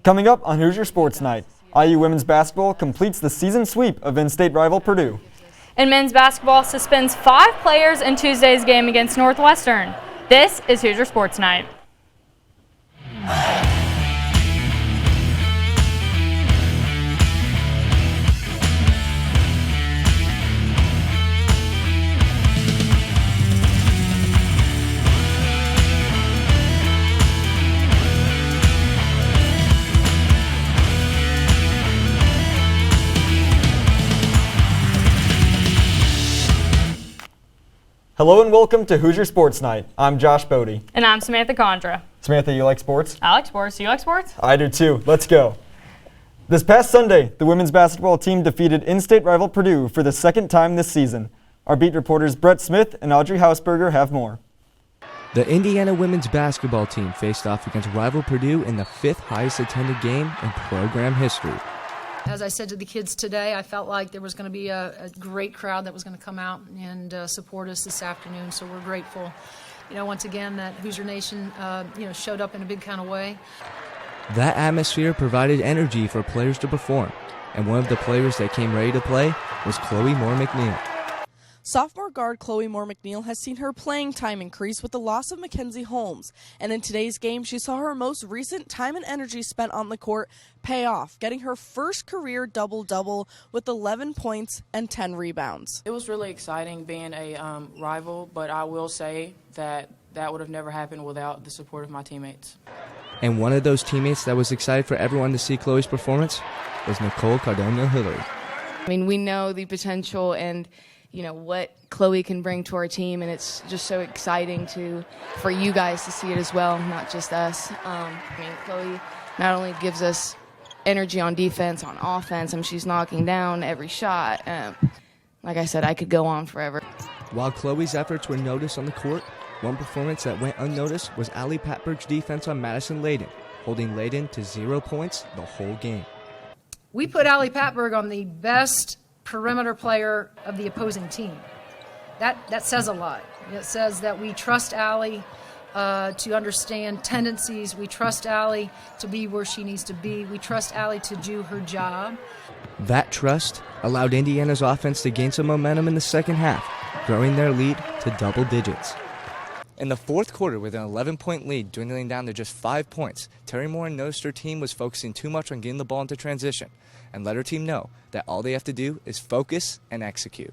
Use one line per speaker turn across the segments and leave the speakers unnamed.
Coming up on Hoosier Sports Night, IU women's basketball completes the season sweep of in-state rival Purdue.
And men's basketball suspends 5 players in Tuesday's game against Northwestern. This is Hoosier Sports Night.
Hello and welcome to Hoosier Sports Night. I'm Josh Bodie.
And I'm Samantha Condra.
Samantha, you like sports?
I like sports. Do you like sports?
I do too. Let's go. This past Sunday, the women's basketball team defeated in-state rival Purdue for the second time this season. Our beat reporters Brett Smith and Audrey Hausberger have more.
The Indiana women's basketball team faced off against rival Purdue in the 5th highest attended game in program history.
As I said to the kids today, I felt like there was going to be a great crowd that was going to come out and support us this afternoon, so we're grateful. Once again, that Hoosier Nation, showed up in a big kind of way.
That atmosphere provided energy for players to perform, and one of the players that came ready to play was Chloe Moore-Mcneil.
Sophomore guard Chloe Moore-Mcneil has seen her playing time increase with the loss of Mackenzie Holmes, and in today's game she saw her most recent time and energy spent on the court pay off, getting her first career double-double with 11 points and 10 rebounds.
It was really exciting being a rival, but I will say that would have never happened without the support of my teammates.
And one of those teammates that was excited for everyone to see Chloe's performance was Nicole Cardona-Hillary.
I mean, we know the potential and what Chloe can bring to our team, and it's just so exciting for you guys to see it as well, not just us. Chloe not only gives us energy on defense, on offense, she's knocking down every shot. Like I said, I could go on forever.
While Chloe's efforts were noticed on the court, one performance that went unnoticed was Allie Patberg's defense on Madison Layden, holding Layden to 0 points the whole game.
We put Allie Patberg on the best perimeter player of the opposing team. That says a lot. It says that we trust Allie to understand tendencies. We trust Allie to be where she needs to be. We trust Allie to do her job.
That trust allowed Indiana's offense to gain some momentum in the second half, growing their lead to double digits. In the fourth quarter, with an 11-point lead dwindling down to just 5 points, Terry Moore noticed her team was focusing too much on getting the ball into transition and let her team know that all they have to do is focus and execute.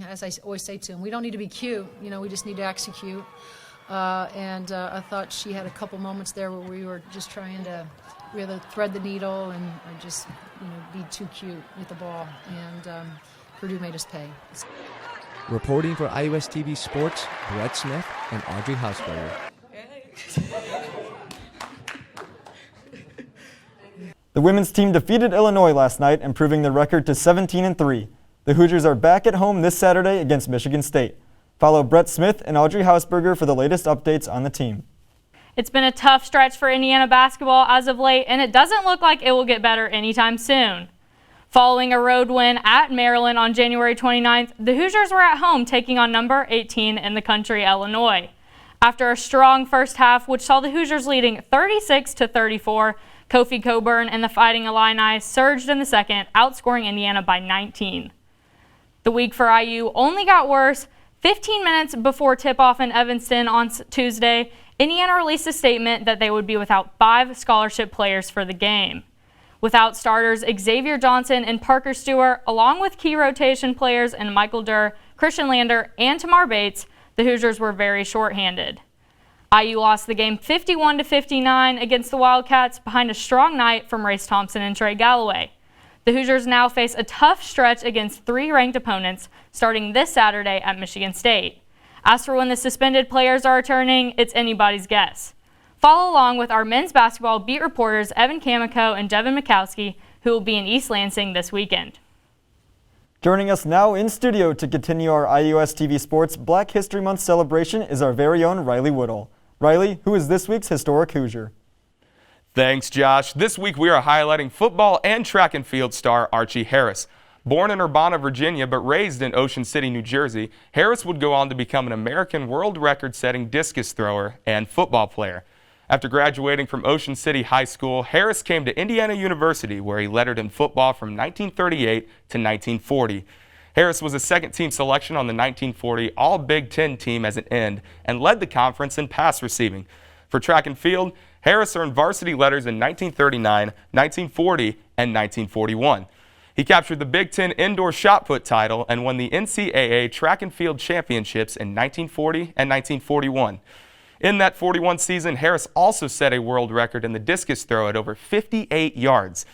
As I always say to them, we don't need to be cute, we just need to execute. I thought she had a couple moments there where we were just trying to really thread the needle and just be too cute with the ball, and Purdue made us pay.
Reporting for IUS TV Sports, Brett Smith and Audrey Hausberger.
The women's team defeated Illinois last night, improving their record to 17-3. The Hoosiers are back at home this Saturday against Michigan State. Follow Brett Smith and Audrey Hausberger for the latest updates on the team.
It's been a tough stretch for Indiana basketball as of late, and it doesn't look like it will get better anytime soon. Following a road win at Maryland on January 29th, the Hoosiers were at home taking on number 18 in the country, Illinois. After a strong first half, which saw the Hoosiers leading 36-34, Kofi Coburn and the Fighting Illini surged in the second, outscoring Indiana by 19. The week for IU only got worse. 15 minutes before tip-off in Evanston on Tuesday, Indiana released a statement that they would be without 5 scholarship players for the game. Without starters Xavier Johnson and Parker Stewart, along with key rotation players in Michael Durr, Christian Lander, and Tamar Bates, the Hoosiers were very shorthanded. IU lost the game 51-59 against the Wildcats behind a strong night from Race Thompson and Trey Galloway. The Hoosiers now face a tough stretch against 3 ranked opponents starting this Saturday at Michigan State. As for when the suspended players are returning, it's anybody's guess. Follow along with our men's basketball beat reporters Evan Kamiko and Devin Mikowski, who will be in East Lansing this weekend.
Joining us now in studio to continue our IUS TV Sports Black History Month celebration is our very own Riley Woodall. Riley, who is this week's Historic Hoosier?
Thanks, Josh. This week we are highlighting football and track and field star Archie Harris. Born in Urbana, Virginia, but raised in Ocean City, New Jersey, Harris would go on to become an American world record-setting discus thrower and football player. After graduating from Ocean City High School, Harris came to Indiana University, where he lettered in football from 1938 to 1940. Harris was a second-team selection on the 1940 All-Big Ten team as an end and led the conference in pass receiving. For track and field, Harris earned varsity letters in 1939, 1940, and 1941. He captured the Big Ten indoor shot put title and won the NCAA track and field championships in 1940 and 1941. In that 41 season, Harris also set a world record in the discus throw at over 58 yards.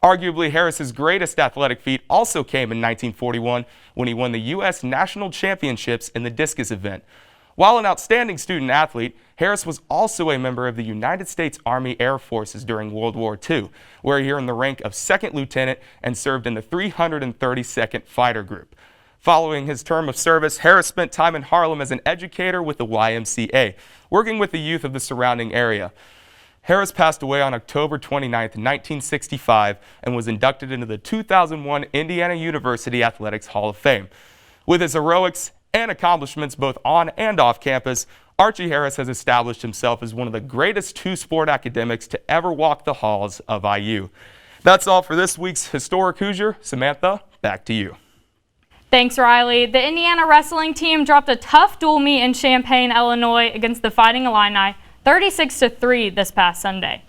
Arguably, Harris's greatest athletic feat also came in 1941 when he won the U.S. National Championships in the discus event. While an outstanding student athlete, Harris was also a member of the United States Army Air Forces during World War II, where he earned the rank of second lieutenant and served in the 332nd Fighter Group. Following his term of service, Harris spent time in Harlem as an educator with the YMCA, working with the youth of the surrounding area. Harris passed away on October 29, 1965, and was inducted into the 2001 Indiana University Athletics Hall of Fame. With his heroics and accomplishments both on and off campus, Archie Harris has established himself as one of the greatest two-sport academics to ever walk the halls of IU. That's all for this week's Historic Hoosier. Samantha, back to you.
Thanks, Riley. The Indiana wrestling team dropped a tough dual meet in Champaign, Illinois against the Fighting Illini 36-3 this past Sunday.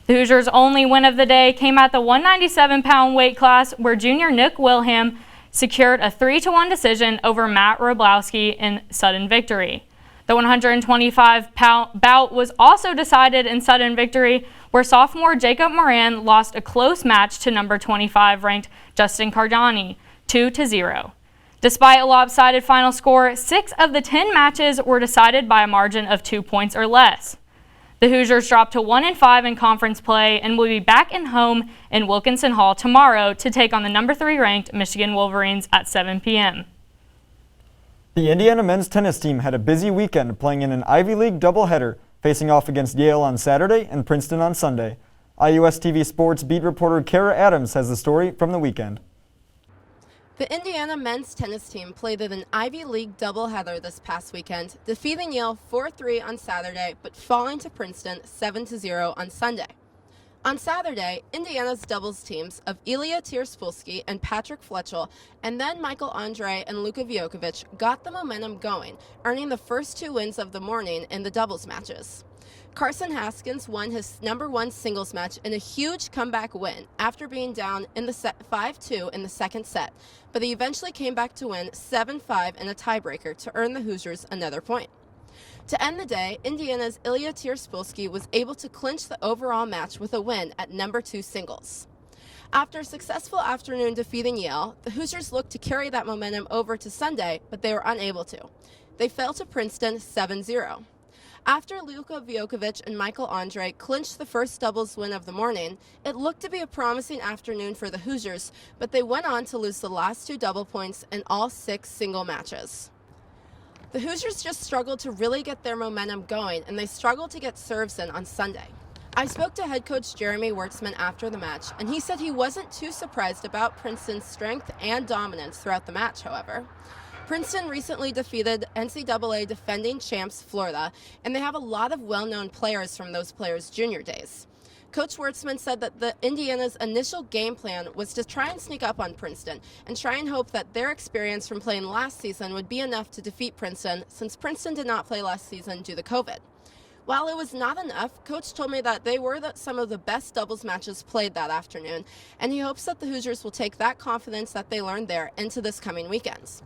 The Hoosiers' only win of the day came at the 197-pound weight class, where junior Nick Wilhelm secured a 3-1 decision over Matt Roblowski in sudden victory. The 125-pound bout was also decided in sudden victory, where sophomore Jacob Moran lost a close match to number 25 ranked Justin Cardani 2-0. Despite a lopsided final score, 6 of the 10 matches were decided by a margin of 2 points or less. The Hoosiers dropped to 1-5 in conference play and will be back in home in Wilkinson Hall tomorrow to take on the number 3 ranked Michigan Wolverines at 7 p.m.
The Indiana men's tennis team had a busy weekend playing in an Ivy League doubleheader, facing off against Yale on Saturday and Princeton on Sunday. IUS TV Sports beat reporter Kara Adams has the story from the weekend.
The Indiana men's tennis team played in an Ivy League doubleheader this past weekend, defeating Yale 4-3 on Saturday, but falling to Princeton 7-0 on Sunday. On Saturday, Indiana's doubles teams of Ilya Tierspulski and Patrick Fletchel, and then Michael Andre and Luka Vujokovic got the momentum going, earning the first 2 wins of the morning in the doubles matches. Carson Haskins won his #1 singles match in a huge comeback win after being down in the set 5-2 in the second set, but he eventually came back to win 7-5 in a tiebreaker to earn the Hoosiers another point. To end the day, Indiana's Ilya Tierspulski was able to clinch the overall match with a win at #2 singles. After a successful afternoon defeating Yale, the Hoosiers looked to carry that momentum over to Sunday, but they were unable to. They fell to Princeton 7-0. After Luka Vujokovic and Michael Andre clinched the first doubles win of the morning, it looked to be a promising afternoon for the Hoosiers, but they went on to lose the last 2 double points in all 6 single matches. The Hoosiers just struggled to really get their momentum going, and they struggled to get serves in on Sunday. I spoke to head coach Jeremy Wertzman after the match, and he said he wasn't too surprised about Princeton's strength and dominance throughout the match, however. Princeton recently defeated NCAA defending champs Florida, and they have a lot of well-known players from those players' junior days. Coach Wertzman said that the Indiana's initial game plan was to try and sneak up on Princeton and try and hope that their experience from playing last season would be enough to defeat Princeton, since Princeton did not play last season due to COVID. While it was not enough, Coach told me that they were some of the best doubles matches played that afternoon, and he hopes that the Hoosiers will take that confidence that they learned there into this coming weekends.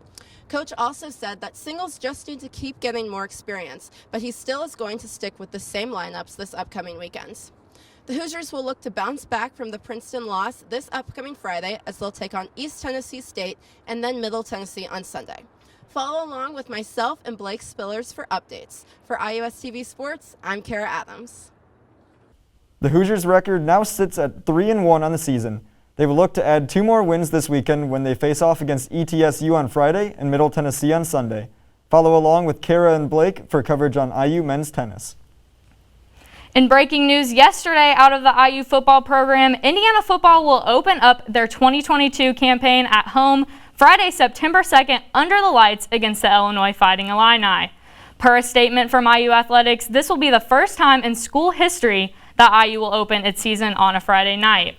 Coach also said that singles just need to keep getting more experience, but he still is going to stick with the same lineups this upcoming weekends. The Hoosiers will look to bounce back from the Princeton loss this upcoming Friday, as they'll take on East Tennessee State and then Middle Tennessee on Sunday. Follow along with myself and Blake Spillers for updates. For IUS TV Sports, I'm Kara Adams.
The Hoosiers' record now sits at 3-1 on the season. They will look to add 2 more wins this weekend when they face off against ETSU on Friday and Middle Tennessee on Sunday. Follow along with Kara and Blake for coverage on IU men's tennis.
In breaking news yesterday out of the IU football program, Indiana football will open up their 2022 campaign at home Friday, September 2nd under the lights against the Illinois Fighting Illini. Per a statement from IU Athletics, this will be the first time in school history that IU will open its season on a Friday night.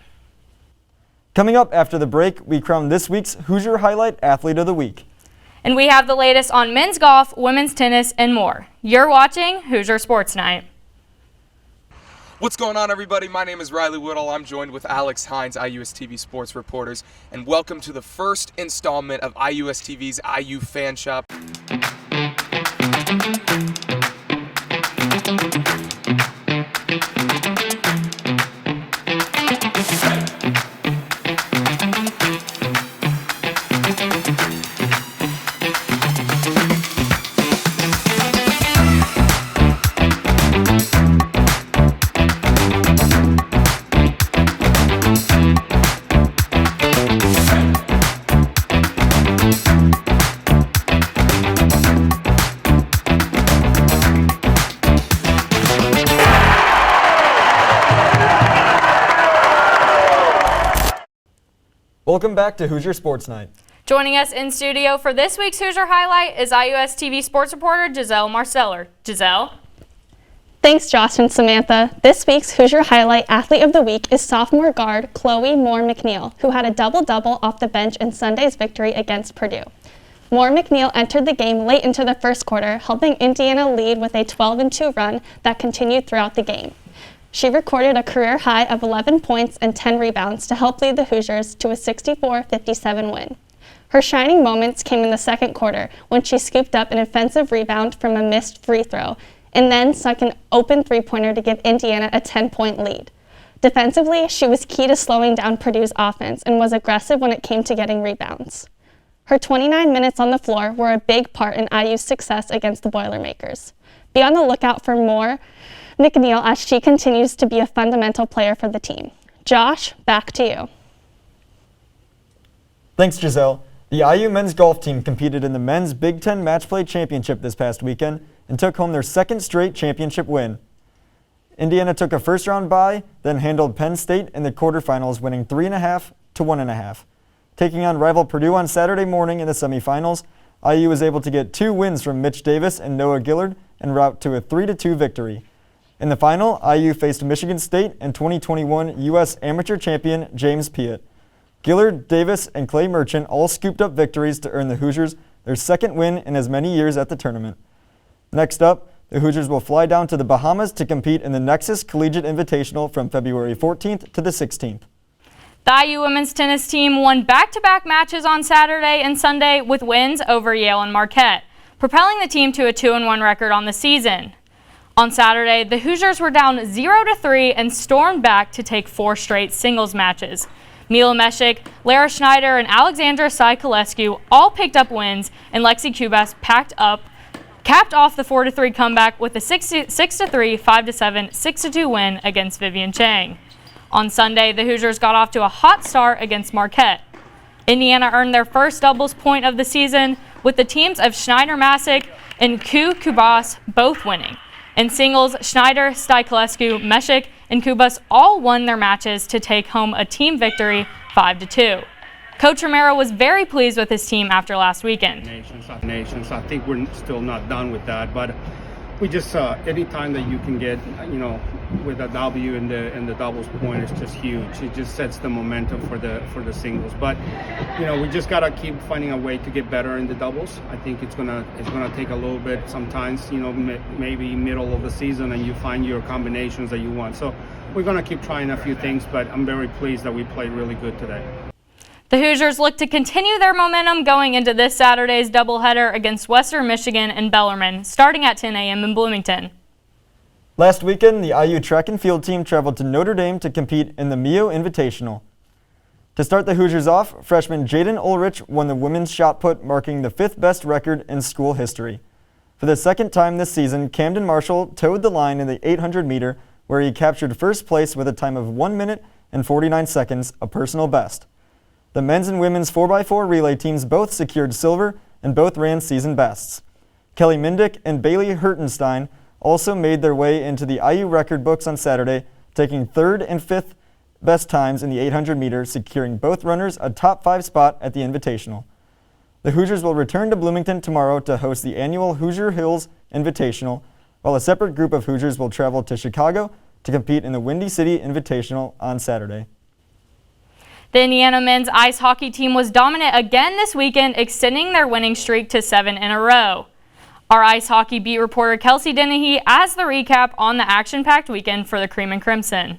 Coming up after the break, we crown this week's Hoosier Highlight Athlete of the Week.
And we have the latest on men's golf, women's tennis, and more. You're watching Hoosier Sports Nite.
What's going on, everybody? My name is Riley Woodall. I'm joined with Alex Hines, IUSTV Sports reporters, and welcome to the first installment of IUSTV's IU Fan Shop.
Welcome back to Hoosier Sports Nite.
Joining us in studio for this week's Hoosier Highlight is IUSTV sports reporter Giselle Marceller. Giselle?
Thanks, Josh and Samantha. This week's Hoosier Highlight Athlete of the Week is sophomore guard Chloe Moore-Mcneil, who had a double-double off the bench in Sunday's victory against Purdue. Moore-Mcneil entered the game late into the first quarter, helping Indiana lead with a 12-2 run that continued throughout the game. She recorded a career high of 11 points and 10 rebounds to help lead the Hoosiers to a 64-57 win. Her shining moments came in the second quarter when she scooped up an offensive rebound from a missed free throw and then sunk an open three-pointer to give Indiana a 10-point lead. Defensively, she was key to slowing down Purdue's offense and was aggressive when it came to getting rebounds. Her 29 minutes on the floor were a big part in IU's success against the Boilermakers. Be on the lookout for Moore-Mcneil as she continues to be a fundamental player for the team. Josh, back to you.
Thanks, Giselle. The IU men's golf team competed in the men's Big Ten Match Play Championship this past weekend and took home their second straight championship win. Indiana took a first-round bye, then handled Penn State in the quarterfinals, winning 3.5 to 1.5. Taking on rival Purdue on Saturday morning in the semifinals, IU was able to get 2 wins from Mitch Davis and Noah Gillard en route to a 3-2 victory. In the final, IU faced Michigan State and 2021 U.S. Amateur Champion James Piatt. Gillard, Davis, and Clay Merchant all scooped up victories to earn the Hoosiers their second win in as many years at the tournament. Next up, the Hoosiers will fly down to the Bahamas to compete in the Nexus Collegiate Invitational from February 14th to the 16th.
The IU women's tennis team won back-to-back matches on Saturday and Sunday with wins over Yale and Marquette, propelling the team to a 2-1 record on the season. On Saturday, the Hoosiers were down 0-3 and stormed back to take 4 straight singles matches. Mila Meshik, Lara Schneider, and Alexandra Saikulescu all picked up wins, and Lexi Kubas capped off the 4-3 comeback with a 6-3, 5-7, 6-2 win against Vivian Chang. On Sunday, the Hoosiers got off to a hot start against Marquette. Indiana earned their first doubles point of the season, with the teams of Schneider-Masick and Kubas both winning. In singles, Schneider, Saikulescu, Meshik, and Kubas all won their matches to take home a team victory 5-2. Coach Romero was very pleased with his team after last weekend.
Nations. I think we're still not done with that, but we just any time that you can get, with a W in the doubles point is just huge. It just sets the momentum for the singles. But we just gotta keep finding a way to get better in the doubles. I think it's gonna take a little bit sometimes. Maybe middle of the season, and you find your combinations that you want. So we're gonna keep trying a few things. But I'm very pleased that we played really good today.
The Hoosiers look to continue their momentum going into this Saturday's doubleheader against Western Michigan and Bellarmine, starting at 10 a.m. in Bloomington.
Last weekend, the IU track and field team traveled to Notre Dame to compete in the Mio Invitational. To start the Hoosiers off, freshman Jaden Ulrich won the women's shot put, marking the 5th best record in school history. For the second time this season, Camden Marshall towed the line in the 800-meter, where he captured first place with a time of 1 minute and 49 seconds, a personal best. The men's and women's 4x4 relay teams both secured silver and both ran season bests. Kelly Mindick and Bailey Hertenstein also made their way into the IU record books on Saturday, taking 3rd and 5th best times in the 800 meters, securing both runners a top 5 spot at the Invitational. The Hoosiers will return to Bloomington tomorrow to host the annual Hoosier Hills Invitational, while a separate group of Hoosiers will travel to Chicago to compete in the Windy City Invitational on Saturday.
The Indiana men's ice hockey team was dominant again this weekend, extending their winning streak to 7 in a row. Our ice hockey beat reporter Kelsey Dennehy has the recap on the action-packed weekend for the Cream and Crimson.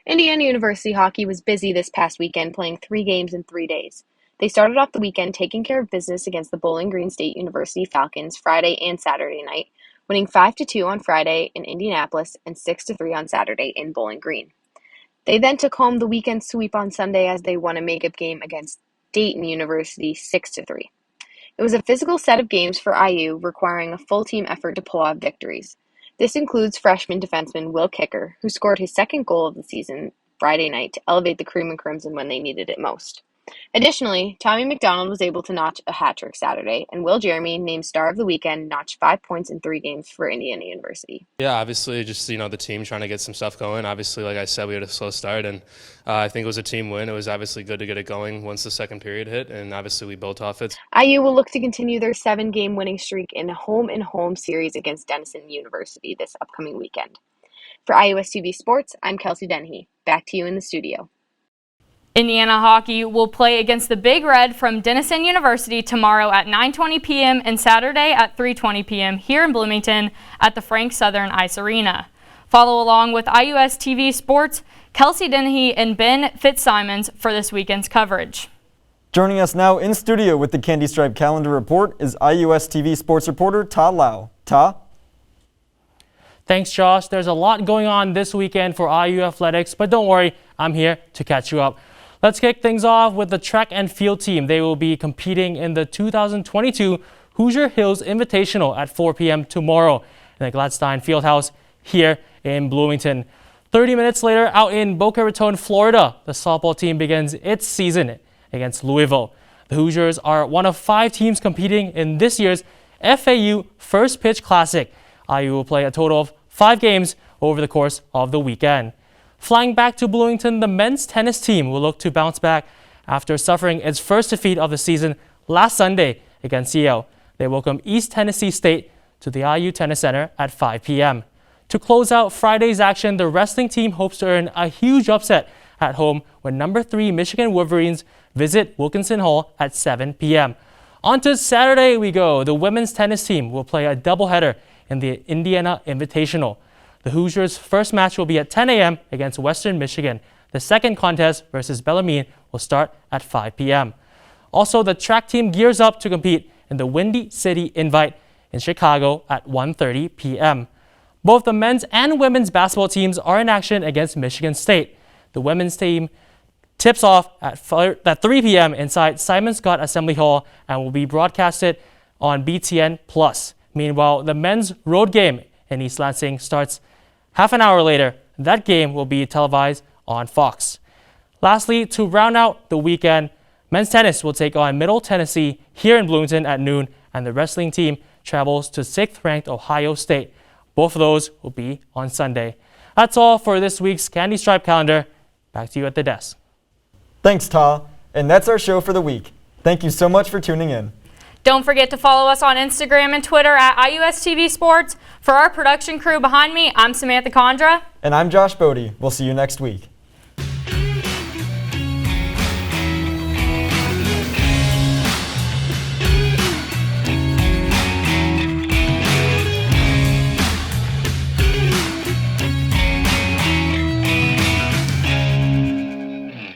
Indiana University hockey was busy this past weekend, playing 3 games in 3 days. They started off the weekend taking care of business against the Bowling Green State University Falcons Friday and Saturday night, winning 5-2 on Friday in Indianapolis and 6-3 on Saturday in Bowling Green. They then took home the weekend sweep on Sunday as they won a makeup game against Dayton University 6-3. It was a physical set of games for IU, requiring a full team effort to pull off victories. This includes freshman defenseman Will Kicker, who scored his second goal of the season Friday night to elevate the Cream and Crimson when they needed it most. Additionally, Tommy McDonald was able to notch a hat trick Saturday, and Will Jeremy, named star of the weekend, notched 5 points in 3 games for Indiana University.
Yeah, obviously just, the team trying to get some stuff going. Obviously, like I said, we had a slow start, and I think it was a team win. It was obviously good to get it going once the second period hit, and obviously we built off it.
IU will look to continue their 7-game winning streak in a home-and-home series against Denison University this upcoming weekend. For IUS TV Sports, I'm Kelsey Dennehy. Back to you in the studio.
Indiana hockey will play against the Big Red from Denison University tomorrow at 9:20 p.m. and Saturday at 3:20 p.m. here in Bloomington at the Frank Southern Ice Arena. Follow along with IUS TV Sports, Kelsey Dennehy and Ben Fitzsimons for this weekend's coverage.
Joining us now in studio with the Candy Stripe Calendar Report is IUS TV Sports reporter Ta Lau. Ta?
Thanks, Josh. There's a lot going on this weekend for IU athletics, but don't worry, I'm here to catch you up. Let's kick things off with the track and field team. They will be competing in the 2022 Hoosier Hills Invitational at 4 p.m. tomorrow in the Gladstein Fieldhouse here in Bloomington. 30 minutes later, out in Boca Raton, Florida, the softball team begins its season against Louisville. The Hoosiers are one of 5 teams competing in this year's FAU First Pitch Classic. IU will play a total of 5 games over the course of the weekend. Flying back to Bloomington, the men's tennis team will look to bounce back after suffering its first defeat of the season last Sunday against Yale. They welcome East Tennessee State to the IU Tennis Center at 5 p.m. To close out Friday's action, the wrestling team hopes to earn a huge upset at home when number 3 Michigan Wolverines visit Wilkinson Hall at 7 p.m. On to Saturday we go. The women's tennis team will play a doubleheader in the Indiana Invitational. The Hoosiers' first match will be at 10 a.m. against Western Michigan. The second contest versus Bellarmine will start at 5 p.m. Also, the track team gears up to compete in the Windy City Invite in Chicago at 1:30 p.m. Both the men's and women's basketball teams are in action against Michigan State. The women's team tips off at 3 p.m. inside Simon Scott Assembly Hall and will be broadcasted on BTN+. Meanwhile, the men's road game in East Lansing starts half an hour later. That game will be televised on Fox. Lastly, to round out the weekend, men's tennis will take on Middle Tennessee here in Bloomington at noon, and the wrestling team travels to 6th-ranked Ohio State. Both of those will be on Sunday. That's all for this week's Candy Stripe Calendar. Back to you at the desk.
Thanks, Ta. And that's our show for the week. Thank you so much for tuning in.
Don't forget to follow us on Instagram and Twitter at IUS TV Sports. For our production crew behind me, I'm Samantha Condra.
And I'm Josh Bodie. We'll see you next week.